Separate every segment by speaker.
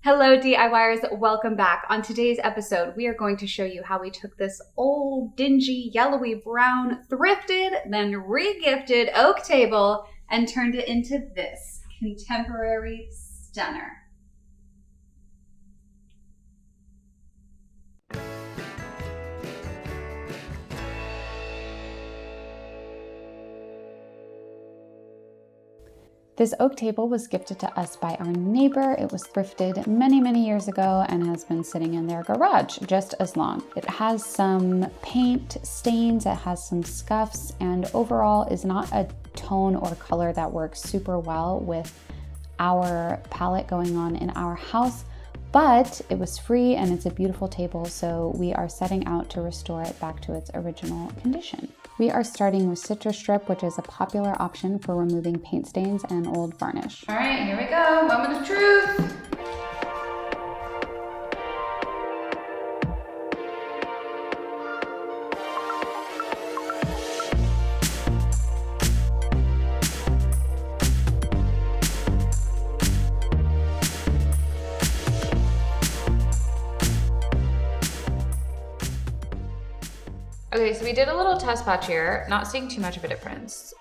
Speaker 1: Hello DIYers, welcome back. On today's episode, we are going to show you how we took this old, dingy, yellowy brown, thrifted, then re-gifted oak table and turned it into this contemporary stunner.
Speaker 2: This oak table was gifted to us by our neighbor. It was thrifted many years ago and has been sitting in their garage just as long. It has some paint stains, it has some scuffs, and overall is not a tone or color that works super well with our palette going on in our house. But it was free and it's a beautiful table, so we are setting out to restore it back to its original condition. We are starting with citrus strip, which is a popular option for removing paint stains and old varnish.
Speaker 1: All right, here we go, moment of truth. Okay, so we did a little test patch here, not seeing too much of a difference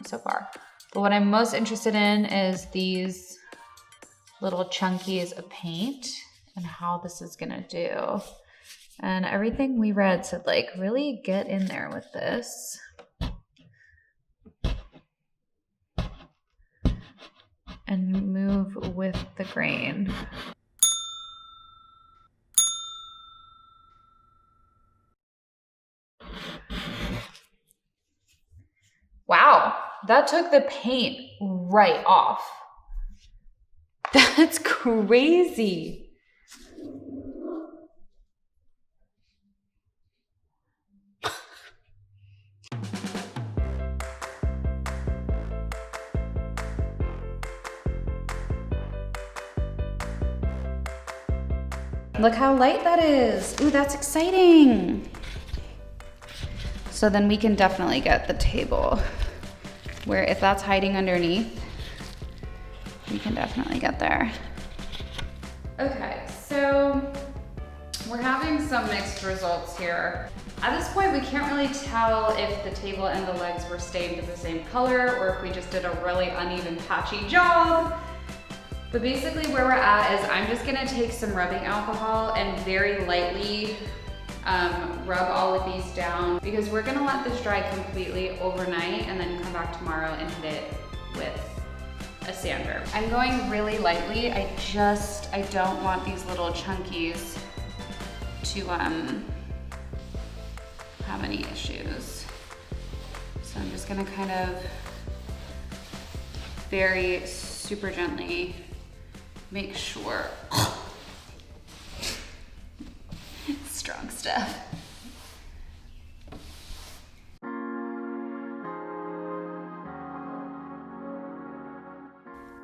Speaker 1: so far. But what I'm most interested in is these little chunkies of paint and how this is gonna do. And everything we read said, like, really get in there with this. And move with the grain. Wow, that took the paint right off. That's crazy. Look how light that is. Ooh, that's exciting. So then we can definitely get the table where if that's hiding underneath, we can definitely get there. Okay, so we're having some mixed results here. At this point, we can't really tell if the table and the legs were stained of the same color or if we just did a really uneven, patchy job. But basically where we're at is I'm just gonna take some rubbing alcohol and very lightly rub all of these down because we're gonna let this dry completely overnight and then come back tomorrow and hit it with a sander. I'm going really lightly. I don't want these little chunkies to have any issues. So I'm just gonna kind of very super gently make sure. Strong stuff.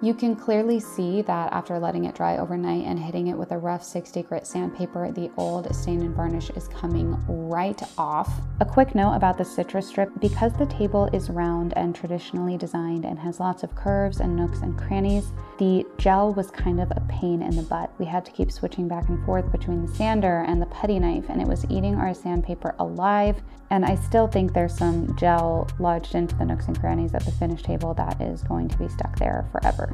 Speaker 2: You can clearly see that after letting it dry overnight and hitting it with a rough 60 grit sandpaper, the old stain and varnish is coming right off. A quick note about the citrus strip: because the table is round and traditionally designed and has lots of curves and nooks and crannies, the gel was kind of a pain in the butt. We had to keep switching back and forth between the sander and the putty knife, and it was eating our sandpaper alive. And I still think there's some gel lodged into the nooks and crannies of the finished table that is going to be stuck there forever.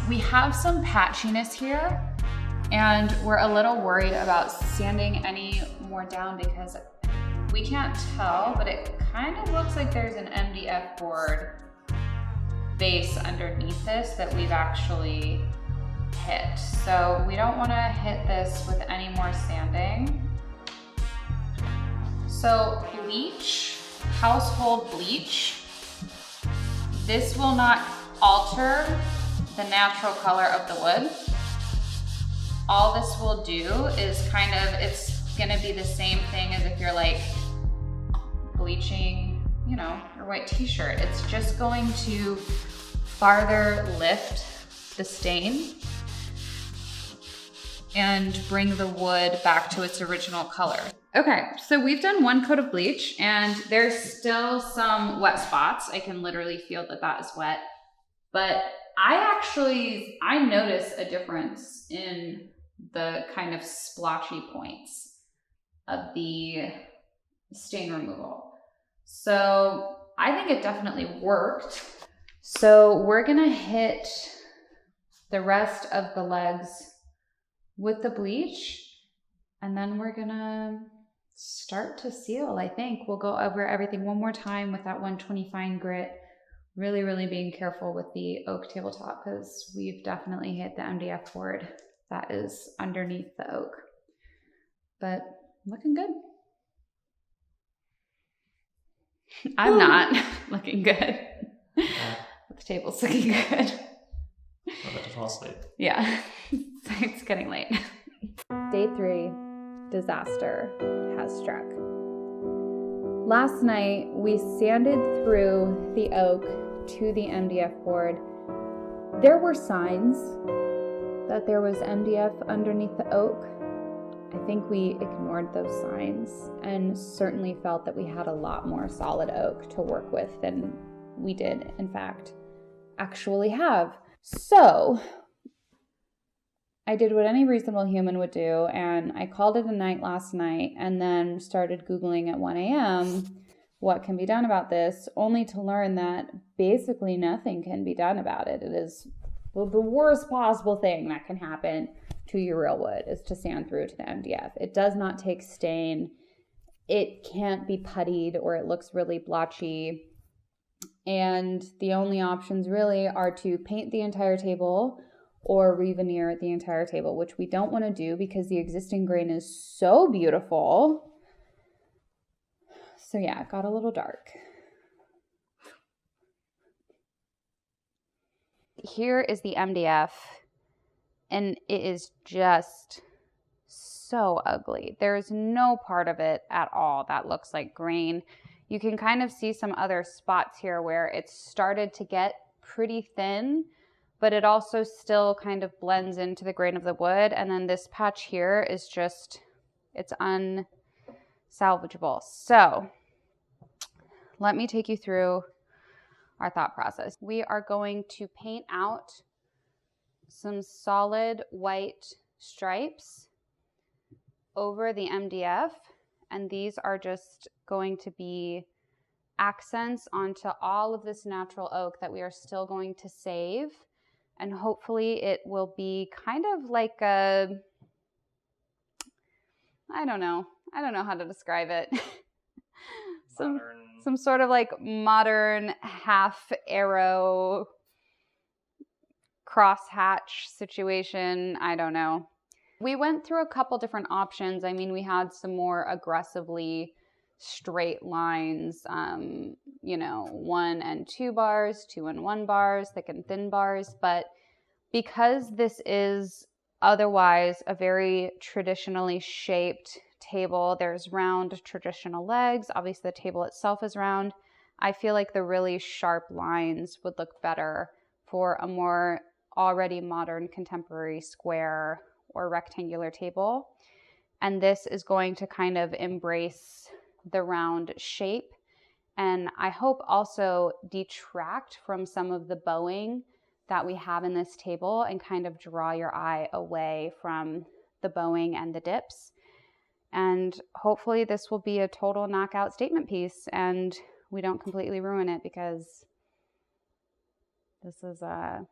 Speaker 1: We have some patchiness here and we're a little worried about sanding any more down because we can't tell, but it kind of looks like there's an MDF board base underneath this that we've actually hit. So we don't want to hit this with any more sanding. So bleach, household bleach, this will not alter the natural color of the wood. All this will do is it's gonna be the same thing as if you're like bleaching you know, your white t-shirt. It's just going to farther lift the stain and bring the wood back to its original color. Okay, so we've done 1 coat of bleach and there's still some wet spots. I can literally feel that that is wet, but I notice a difference in the kind of splotchy points of the stain removal. So I think it definitely worked. So we're gonna hit the rest of the legs with the bleach, and then we're gonna start to seal, I think. We'll go over everything one more time with that 120 fine grit, really being careful with the oak tabletop because we've definitely hit the MDF board that is underneath the oak. But looking good. I'm not looking good. But the table's looking good.
Speaker 3: I'm about to fall asleep.
Speaker 1: Yeah, it's getting late.
Speaker 2: Day 3, disaster has struck. Last night, we sanded through the oak to the MDF board. There were signs that there was MDF underneath the oak. I think we ignored those signs and certainly felt that we had a lot more solid oak to work with than we did, in fact, actually have. So I did what any reasonable human would do, and I called it a night last night and then started Googling at 1 a.m. what can be done about this, only to learn that basically nothing can be done about it. It is the worst possible thing that can happen to your real wood is to sand through to the MDF. It does not take stain. It can't be puttied or it looks really blotchy. And the only options really are to paint the entire table or re-veneer the entire table, which we don't want to do because the existing grain is so beautiful. So yeah, it got a little dark. Here is the MDF, and it is just so ugly. There's no part of it at all that looks like grain. You can kind of see some other spots here where it's started to get pretty thin, but it also still kind of blends into the grain of the wood. And then this patch here is just, it's unsalvageable. So let me take you through our thought process. We are going to paint out some solid white stripes over the MDF. And these are just going to be accents onto all of this natural oak that we are still going to save. And hopefully it will be kind of like a, I don't know how to describe it. some sort of like modern half arrow crosshatch situation. I don't know. We went through a couple different options. I mean, we had some more aggressively straight lines, 1 and 2 bars, 2 and 1 bars, thick and thin bars. But because this is otherwise a very traditionally shaped table, there's round traditional legs. Obviously the table itself is round. I feel like the really sharp lines would look better for a more already modern contemporary square or rectangular table. And this is going to kind of embrace the round shape. And I hope also detract from some of the bowing that we have in this table and kind of draw your eye away from the bowing and the dips. And hopefully this will be a total knockout statement piece and we don't completely ruin it, because this is a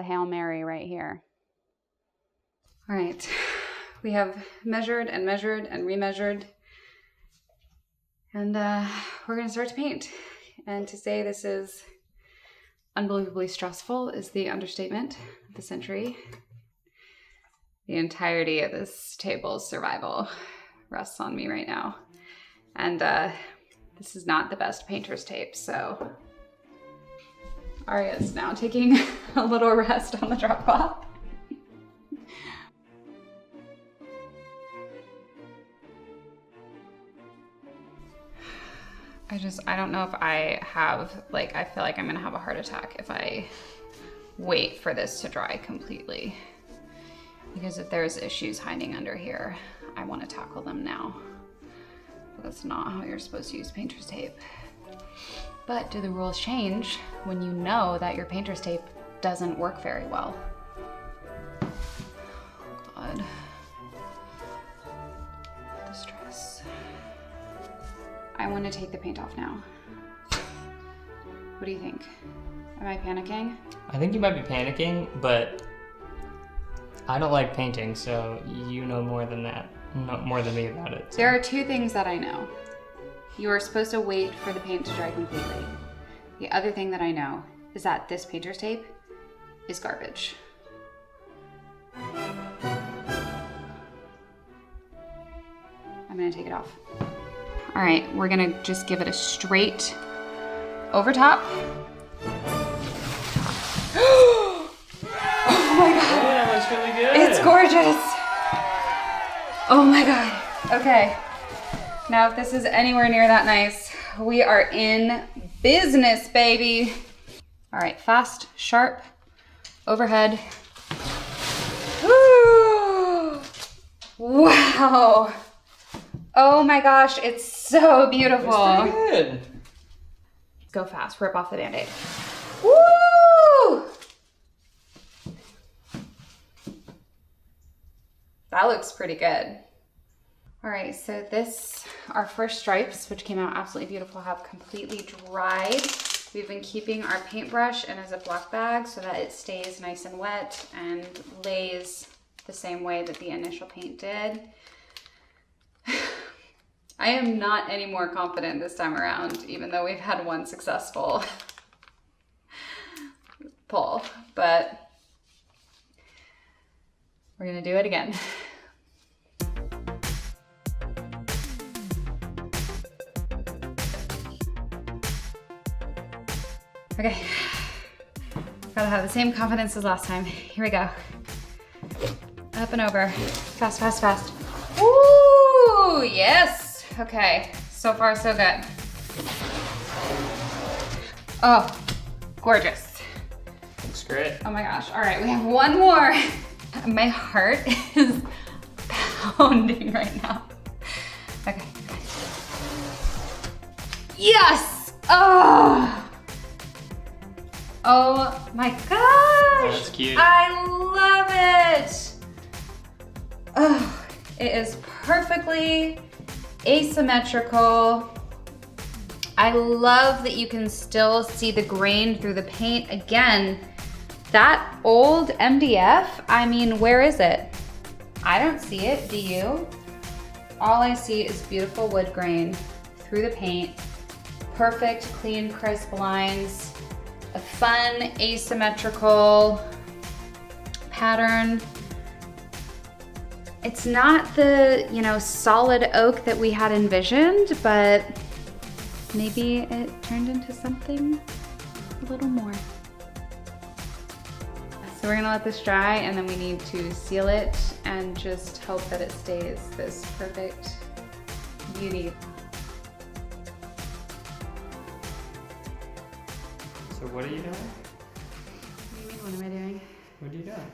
Speaker 2: Hail Mary right here. All right, we have measured and measured and remeasured, and we're gonna start to paint. And to say this is unbelievably stressful is the understatement of the century. The entirety of this table's survival rests on me right now. And this is not the best painter's tape, so Aria's now taking a little rest on the drop cloth.
Speaker 1: I don't know if I have, like, I feel like I'm gonna have a heart attack if I wait for this to dry completely. Because if there's issues hiding under here, I wanna tackle them now. But that's not how you're supposed to use painter's tape. But do the rules change when you know that your painter's tape doesn't work very well? Oh God. The stress. I want to take the paint off now. What do you think? Am I panicking?
Speaker 3: I think you might be panicking, but I don't like painting, so you know more than that. More than me about it. So.
Speaker 1: There are two things that I know. You are supposed to wait for the paint to dry completely. The other thing that I know is that this painter's tape is garbage. I'm gonna take it off. All right, we're gonna just give it a straight over top. Oh my God.
Speaker 3: Yeah, that's really good.
Speaker 1: It's gorgeous. Oh my God. Okay. Now, if this is anywhere near that nice, we are in business, baby. All right, fast, sharp, overhead. Woo! Wow. Oh my gosh, it's so beautiful.
Speaker 3: It's pretty good.
Speaker 1: Go fast, rip off the Band-Aid. Woo! That looks pretty good. All right, so our first stripes, which came out absolutely beautiful, have completely dried. We've been keeping our paintbrush in a Ziploc bag so that it stays nice and wet and lays the same way that the initial paint did. I am not any more confident this time around, even though we've had one successful pull, but we're gonna do it again. Okay, gotta have the same confidence as last time. Here we go. Up and over, fast, fast, fast. Woo, yes. Okay, so far so good. Oh, gorgeous.
Speaker 3: Looks great.
Speaker 1: Oh my gosh, all right, we have one more. My heart is pounding right now. Okay. Yes! Oh! Oh my gosh!
Speaker 3: That's cute.
Speaker 1: I love it! Oh, it is perfectly asymmetrical. I love that you can still see the grain through the paint. Again, that old MDF, I mean, where is it? I don't see it, do you? All I see is beautiful wood grain through the paint. Perfect, clean, crisp lines. A fun, asymmetrical pattern. It's not the, solid oak that we had envisioned, but maybe it turned into something a little more. So we're gonna let this dry and then we need to seal it and just hope that it stays this perfect beauty.
Speaker 3: So what are you doing?
Speaker 1: What do you mean, what am I doing?
Speaker 3: What are you doing?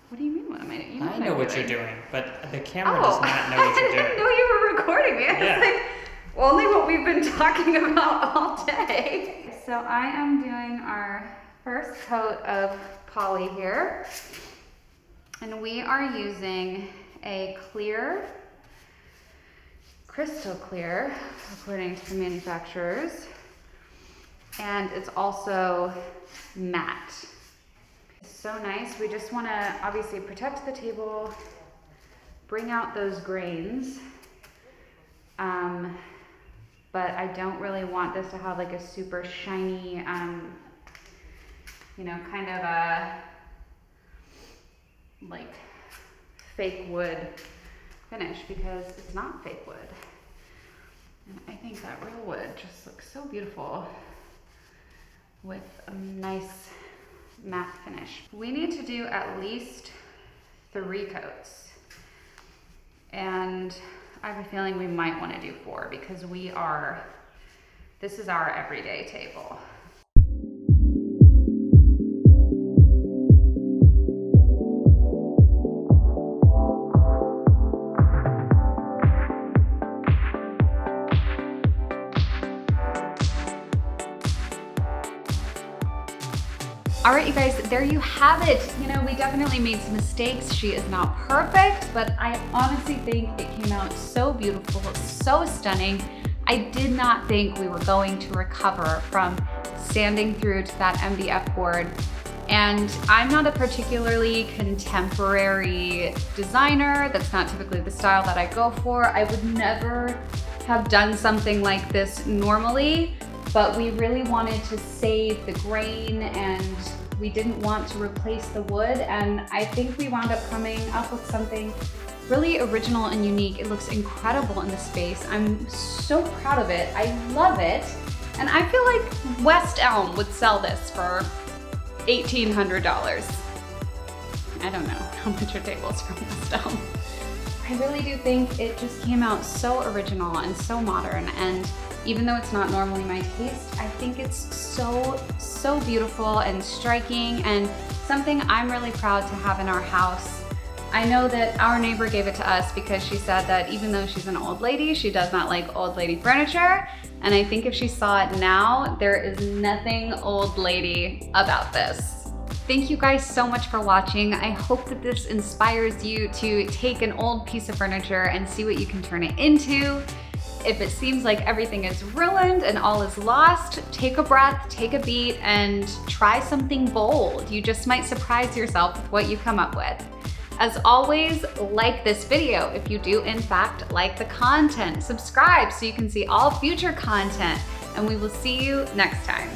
Speaker 1: What do you mean, what am I doing? You
Speaker 3: I know what you're doing, but the camera
Speaker 1: Oh,
Speaker 3: does not know what
Speaker 1: I
Speaker 3: you're
Speaker 1: didn't
Speaker 3: doing.
Speaker 1: know you were recording me. I
Speaker 3: Yeah.
Speaker 1: was like, only what we've been talking about all day. So I am doing our first coat of poly here. And we are using a clear, crystal clear, according to the manufacturers. And it's also matte. It's so nice. We just want to obviously protect the table, bring out those grains. But I don't really want this to have like a super shiny, kind of a like fake wood finish, because it's not fake wood. And I think that real wood just looks so beautiful with a nice matte finish. We need to do at least 3 coats. And I have a feeling we might want to do 4 because this is our everyday table. All right, you guys, there you have it. You know, we definitely made some mistakes. She is not perfect, but I honestly think it came out so beautiful, so stunning. I did not think we were going to recover from sanding through to that MDF board. And I'm not a particularly contemporary designer. That's not typically the style that I go for. I would never have done something like this normally, but we really wanted to save the grain and we didn't want to replace the wood. And I think we wound up coming up with something really original and unique. It looks incredible in the space. I'm so proud of it. I love it. And I feel like West Elm would sell this for $1,800. I don't know how much a table is from West Elm. I really do think it just came out so original and so modern, and even though it's not normally my taste, I think it's so beautiful and striking and something I'm really proud to have in our house. I know that our neighbor gave it to us because she said that even though she's an old lady, she does not like old lady furniture. And I think if she saw it now, there is nothing old lady about this. Thank you guys so much for watching. I hope that this inspires you to take an old piece of furniture and see what you can turn it into. If it seems like everything is ruined and all is lost, take a breath, take a beat, and try something bold. You just might surprise yourself with what you come up with. As always, like this video if you do in fact like the content. Subscribe so you can see all future content, and we will see you next time.